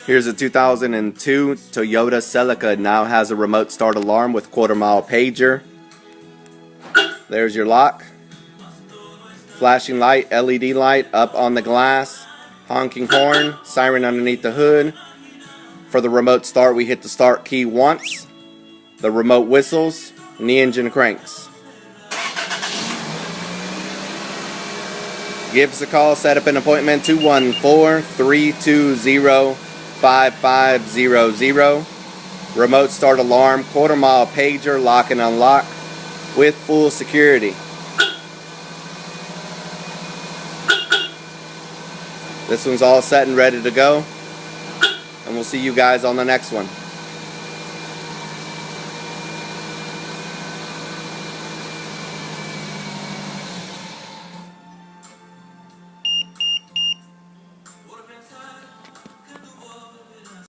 Here's a 2002 Toyota Celica. Now has a remote start alarm with quarter-mile pager. There's your lock. Flashing light, LED light up on the glass. Honking horn, siren underneath the hood. For the remote start, we hit the start key once. The remote whistles and the engine cranks. Give us a call, set up an appointment, 214-320-5500. Remote start alarm, quarter-mile pager, lock and unlock with full security. This one's all set and ready to go, and we'll see you guys on the next one.